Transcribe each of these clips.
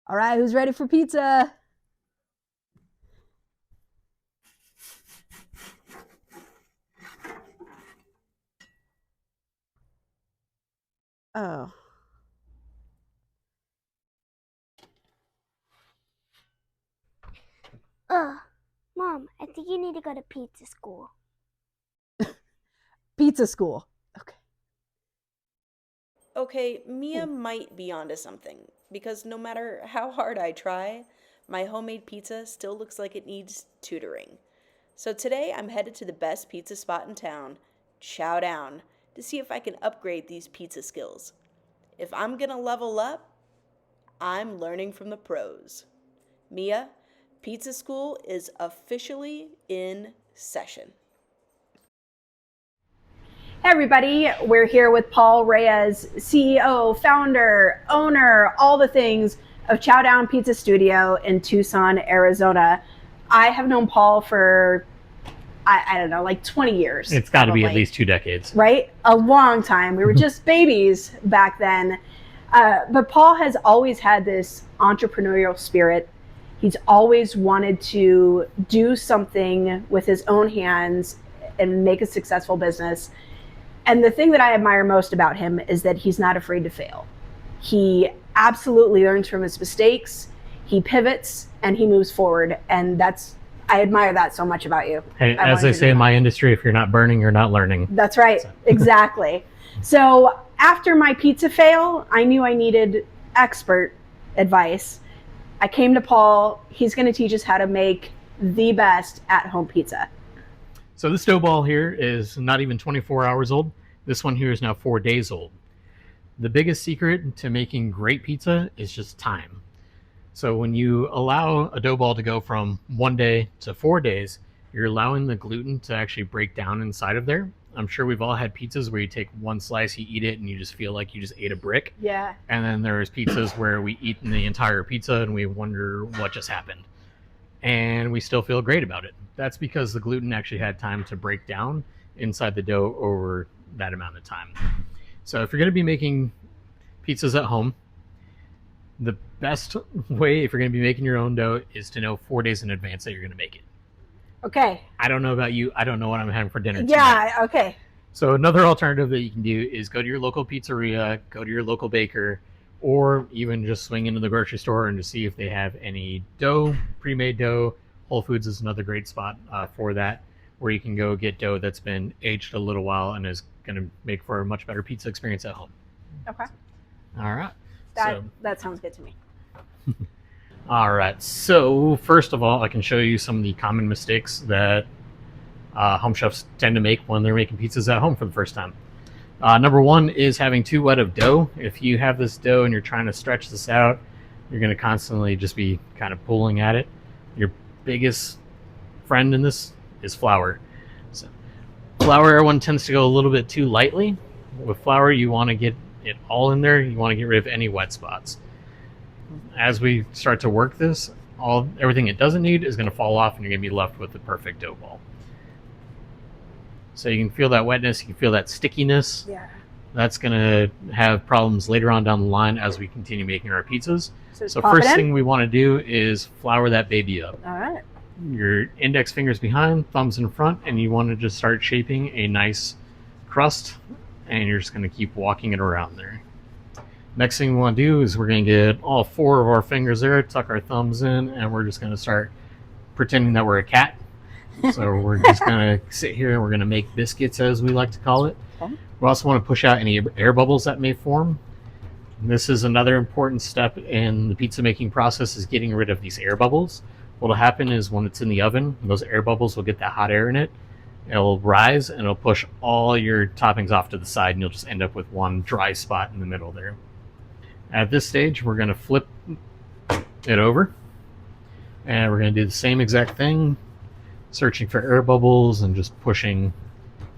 All right, who's ready for pizza? Oh, Ugh, Mom, I think you need to go to pizza school. pizza school. Okay. Okay, Mia might be onto something, because no matter how hard I try, my homemade pizza still looks like it needs tutoring. So today I'm headed to the best pizza spot in town, Chow Down, to see if I can upgrade these pizza skills. If I'm gonna level up, I'm learning from the pros. Mia, pizza school is officially in session. Hey, everybody. We're here with Paul Reyes, CEO, founder, owner, all the things of Chow Down Pizza Studio in Tucson, Arizona. I have known Paul for, I don't know, like 20 years. It's got to be at probably. least 2 decades. Right? A long time. We were just babies back then. But Paul has always had this entrepreneurial spirit. He's always wanted to do something with his own hands and make a successful business. And the thing that I admire most about him is that he's not afraid to fail. He absolutely learns from his mistakes, he pivots, and he moves forward. And I admire that so much about you. Hey, as they say in my industry, if you're not burning, you're not learning. That's right. So. Exactly. So after my pizza fail, I knew I needed expert advice. I came to Paul. He's going to teach us how to make the best at-home pizza. So this dough ball here is not even 24 hours old. This one here is now 4 days old. The biggest secret to making great pizza is just time. So when you allow a dough ball to go from 1 day to 4 days, you're allowing the gluten to actually break down inside of there. I'm sure we've all had pizzas where you take one slice, you eat it, and you just feel like you just ate a brick. Yeah. And then there's pizzas where we eat the entire pizza and we wonder what just happened. And we still feel great about it. That's because the gluten actually had time to break down inside the dough over that amount of time. So if you're going to be making pizzas at home, the best way, if you're going to be making your own dough, is to know 4 days in advance that you're going to make it. Okay. I don't know about you. I don't know what I'm having for dinner tonight. Yeah, okay. So another alternative that you can do is go to your local pizzeria, go to your local baker, or even just swing into the grocery store and just see if they have any dough, pre-made dough. Whole Foods is another great spot for that, where you can go get dough that's been aged a little while and is going to make for a much better pizza experience at home. Okay. All right. That sounds good to me. All right. So first of all, I can show you some of the common mistakes that home chefs tend to make when they're making pizzas at home for the first time. Number one is having too wet of dough. If you have this dough and you're trying to stretch this out, you're going to constantly just be kind of pulling at it. Your biggest friend in this is flour. So, flour, everyone tends to go a little bit too lightly. With flour, you want to get it all in there. You want to get rid of any wet spots. As we start to work this, everything it doesn't need is going to fall off, and you're going to be left with the perfect dough ball. So you can feel that wetness, you can feel that stickiness. Yeah. That's going to have problems later on down the line as we continue making our pizzas. So pop it first in. thing we want to do is flour that baby up. All right. Your index fingers behind, thumbs in front, and you want to just start shaping a nice crust, and you're just going to keep walking it around there. Next thing we want to do is we're going to get all 4 of our fingers there, tuck our thumbs in, and we're just going to start pretending that we're a cat. So we're just going to sit here and we're going to make biscuits, as we like to call it. Okay. We also want to push out any air bubbles that may form. This is another important step in the pizza making process, is getting rid of these air bubbles. What will happen is when it's in the oven, those air bubbles will get that hot air in it. It'll rise and it'll push all your toppings off to the side, and you'll just end up with one dry spot in the middle there. At this stage, we're going to flip it over, and we're going to do the same exact thing, searching for air bubbles and just pushing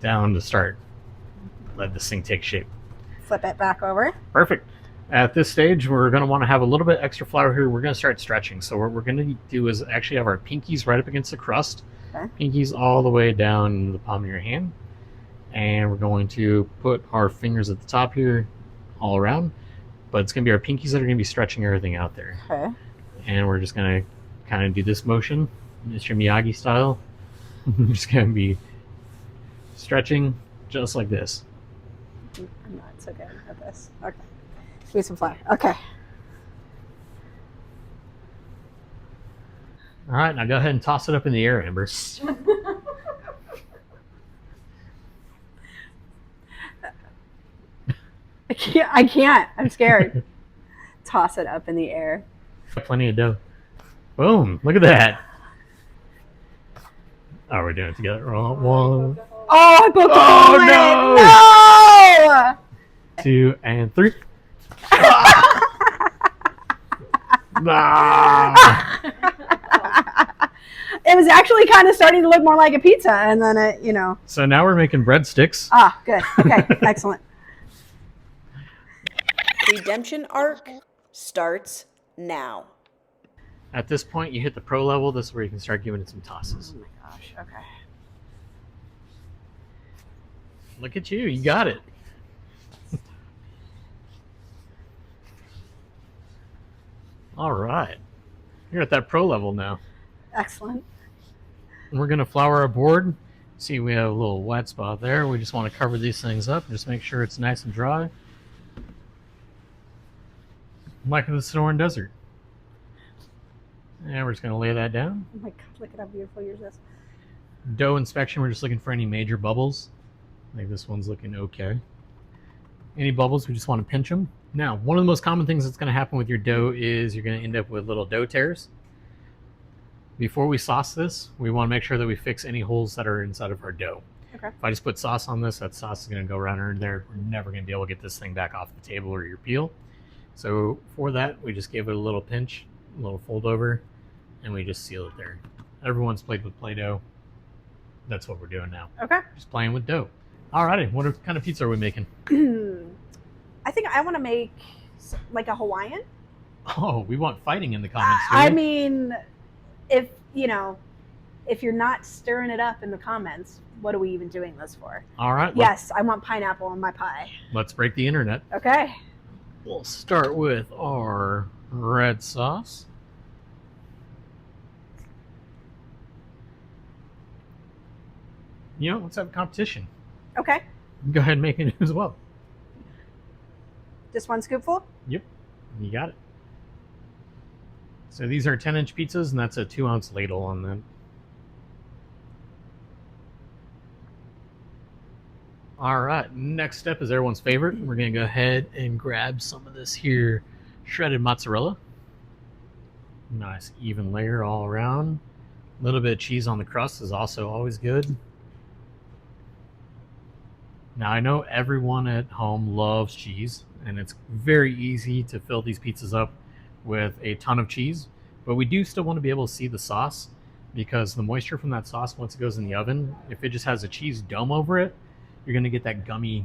down to start. Let this thing take shape. Flip it back over. Perfect. At this stage, we're going to want to have a little bit extra flour here. We're going to start stretching. So what we're going to do is actually have our pinkies right up against the crust. Okay. Pinkies all the way down into the palm of your hand. And we're going to put our fingers at the top here all around. but it's going to be our pinkies that are going to be stretching everything out there. Okay. And we're just going to kind of do this motion, Mr. Miyagi style. I'm just going to be stretching just like this. I'm not so good at this. Okay. Give me some flour. Okay. All right, now go ahead and toss it up in the air, Amber. I can't. I'm scared. Toss it up in the air. Plenty of dough. Boom! Look at that. Oh, we're doing it together. One, Oh, I poked a hole in no! it. No! 2, and 3. Ah! It was actually kind of starting to look more like a pizza, and then it, you know. So now we're making breadsticks. Ah, good. Okay, excellent. Redemption arc starts now. At this point, you hit the pro level. This is where you can start giving it some tosses. Oh my gosh. Okay. Look at you. You got it. All right. You're at that pro level now. Excellent. We're going to flour our board. See, we have a little wet spot there. We just want to cover these things up. Just make sure it's nice and dry. Like in the Sonoran Desert. And we're just going to lay that down. Oh my god, look at how beautiful yours is. Dough inspection, we're just looking for any major bubbles. I think this one's looking okay. Any bubbles, we just want to pinch them. Now, one of the most common things that's going to happen with your dough is you're going to end up with little dough tears. Before we sauce this, we want to make sure that we fix any holes that are inside of our dough. Okay. If I just put sauce on this, that sauce is going to go right under there. We're never going to be able to get this thing back off the table or your peel. So for that, we just give it a little pinch, a little fold over, and we just seal it there. Everyone's played with Play-Doh. That's what we're doing now. Okay. Just playing with dough. Alrighty, what kind of pizza are we making? I think I want to make like a Hawaiian. Oh, we want fighting in the comments. I mean, if you're not stirring it up in the comments, what are we even doing this for? All right. Yes, I want pineapple on my pie. Let's break the internet. Okay. We'll start with our red sauce. Let's have a competition. Okay. Go ahead and make it as well. Just one scoopful? Yep. You got it. So these are 10-inch pizzas, and that's a 2-ounce ladle on them. All right, next step is everyone's favorite. We're going to go ahead and grab some of this here shredded mozzarella. Nice even layer all around. A little bit of cheese on the crust is also always good. Now, I know everyone at home loves cheese, and it's very easy to fill these pizzas up with a ton of cheese, but we do still want to be able to see the sauce, because the moisture from that sauce, once it goes in the oven, if it just has a cheese dome over it, you're going to get that gummy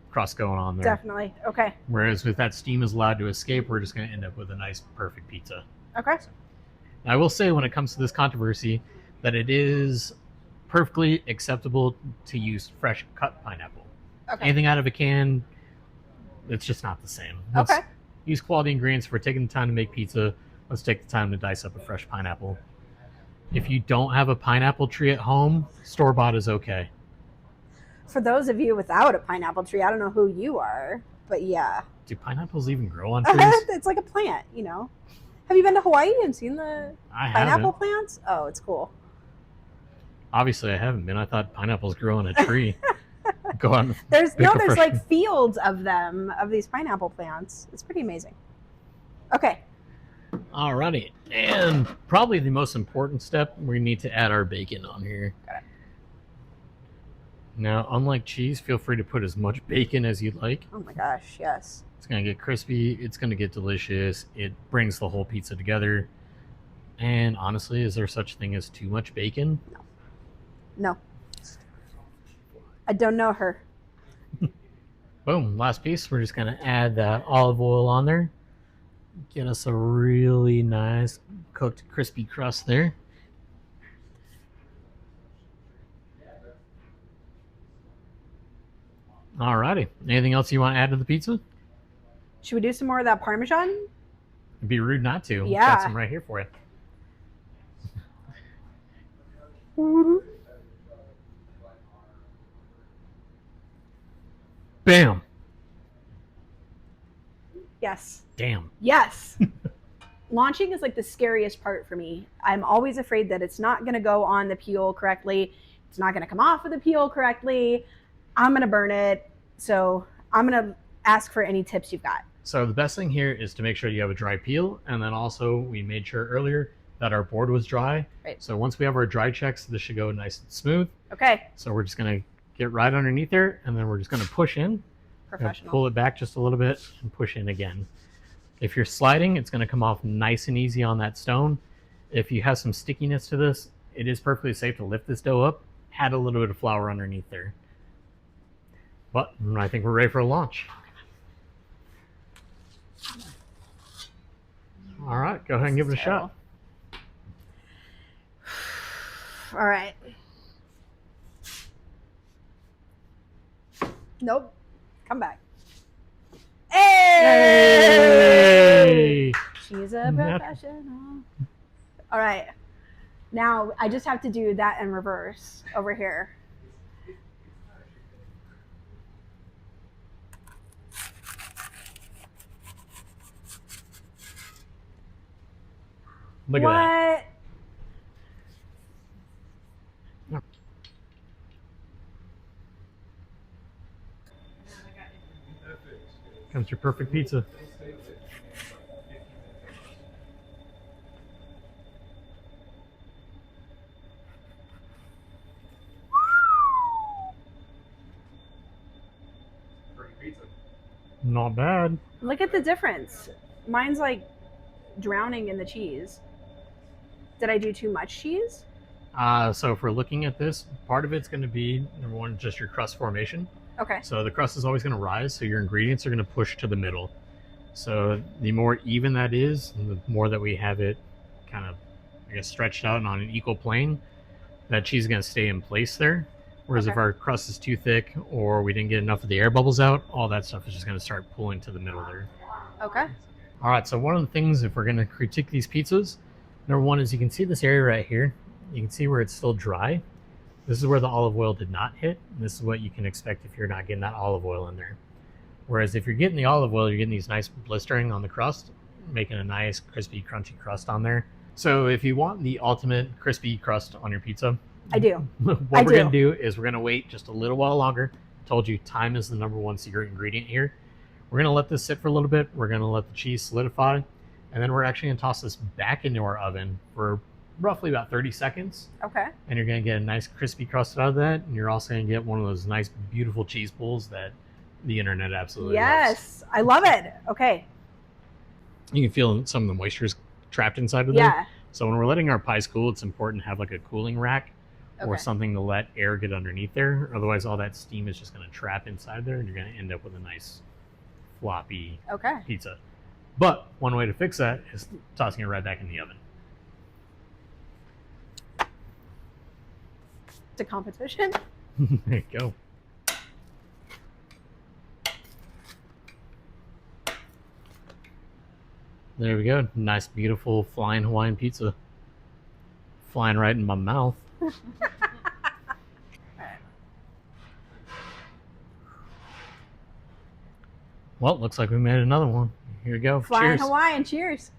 crust going on there. Definitely. Okay. Whereas if that steam is allowed to escape, we're just going to end up with a nice, perfect pizza. Okay. Now, I will say when it comes to this controversy that it is perfectly acceptable to use fresh cut pineapple. Okay. Anything out of a can, it's just not the same. Let's Okay. use quality ingredients. If we're taking the time to make pizza, let's take the time to dice up a fresh pineapple. If you don't have a pineapple tree at home, store-bought is okay. For those of you without a pineapple tree, I don't know who you are, but yeah. Do pineapples even grow on trees? It's like a plant, Have you been to Hawaii and seen the I pineapple haven't. plants? Oh, it's cool. Obviously, I haven't been. I thought pineapples grow on a tree. Go on. There's pick a there's fresh- like fields of them, of these pineapple plants. It's pretty amazing. Okay. Alrighty, and probably the most important step, we need to add our bacon on here. Got it. Now, unlike cheese, feel free to put as much bacon as you'd like. Oh my gosh, yes. It's going to get crispy. It's going to get delicious. It brings the whole pizza together. And honestly, is there such thing as too much bacon? No. I don't know her. Boom, last piece. We're just going to add that olive oil on there. Get us a really nice cooked crispy crust there. Alrighty. Anything else you want to add to the pizza? Should we do some more of that Parmesan? It'd be rude not to. Yeah. Got some right here for you. Bam. Yes. Damn. Yes. Launching is like the scariest part for me. I'm always afraid that it's not going to go on the peel correctly. It's not going to come off of the peel correctly. I'm going to burn it. So I'm going to ask for any tips you've got. So the best thing here is to make sure you have a dry peel. And then also we made sure earlier that our board was dry. Right. So once we have our dry checks, this should go nice and smooth. Okay. So we're just going to get right underneath there. And then we're just going to push in. Professional. Pull it back just a little bit and push in again. If you're sliding, it's going to come off nice and easy on that stone. If you have some stickiness to this, it is perfectly safe to lift this dough up, add a little bit of flour underneath there. But I think we're ready for a launch. All right, go ahead and give it a shot. All right. Nope. Come back. Hey! She's a professional. All right. Now I just have to do that in reverse over here. Look at that. Comes your perfect pizza. Not bad. Look at the difference. Mine's like drowning in the cheese. Did I do too much cheese? So if we're looking at this, part of it's going to be, number one, just your crust formation. Okay. So the crust is always going to rise, so your ingredients are going to push to the middle. So the more even that is, and the more that we have it kind of, I guess, stretched out and on an equal plane, that cheese is going to stay in place there. Whereas if our crust is too thick or we didn't get enough of the air bubbles out, all that stuff is just going to start pulling to the middle there. Okay. All right, so one of the things, if we're going to critique these pizzas, number one is you can see this area right here. You can see where it's still dry. This is where the olive oil did not hit. This is what you can expect if you're not getting that olive oil in there. Whereas if you're getting the olive oil, you're getting these nice blistering on the crust, making a nice crispy, crunchy crust on there. So if you want the ultimate crispy crust on your pizza, I do. what we're going to do is we're going to wait just a little while longer. I told you time is the number one secret ingredient here. We're going to let this sit for a little bit. We're going to let the cheese solidify. And then we're actually going to toss this back into our oven for roughly about 30 seconds. Okay. And you're going to get a nice crispy crust out of that. And you're also going to get one of those nice, beautiful cheese pulls that the internet absolutely loves. Yes. I love it. Okay. You can feel some of the moisture is trapped inside of there. Yeah. So when we're letting our pies cool, it's important to have like a cooling rack or Okay. something to let air get underneath there. Otherwise, all that steam is just going to trap inside there and you're going to end up with a nice floppy Okay. pizza. But one way to fix that is tossing it right back in the oven. It's a competition. There you go. There we go. Nice, beautiful flying Hawaiian pizza. Flying right in my mouth. Well, looks like we made another one. Here we go. Flying Cheers. Hawaiian. Cheers.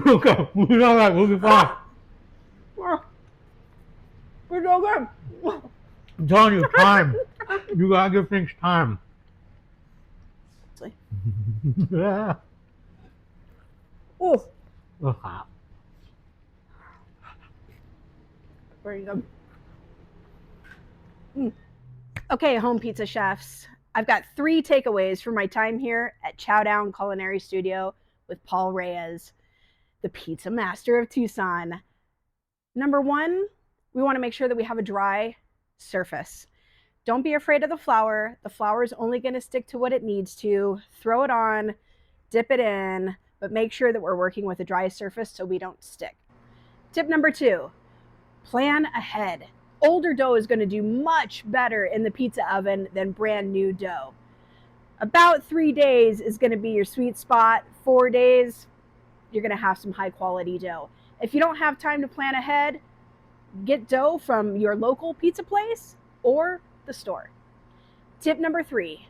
Okay, we're all right. We'll be fine. We're so good. I'm telling you, time. You gotta give things time. Yeah. Oh, Oh, very good. Okay, home pizza chefs. I've got 3 takeaways from my time here at Ciao Down Culinary Studio with Paul Reyes, the pizza master of Tucson. Number 1, we want to make sure that we have a dry surface. Don't be afraid of the flour. The flour is only going to stick to what it needs to. Throw it on, dip it in, but make sure that we're working with a dry surface so we don't stick. Tip number 2, Plan ahead. Older dough is going to do much better in the pizza oven than brand new dough. About 3 days is going to be your sweet spot. 4 days, you're going to have some high quality dough. If you don't have time to plan ahead, get dough from your local pizza place or the store. Tip number 3,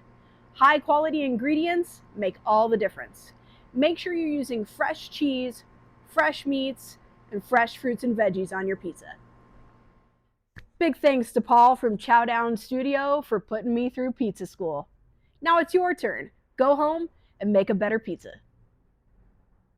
high quality ingredients make all the difference. Make sure you're using fresh cheese, fresh meats, and fresh fruits and veggies on your pizza. Big thanks to Paul from Chow Down Studio for putting me through pizza school. Now it's your turn. Go home and make a better pizza.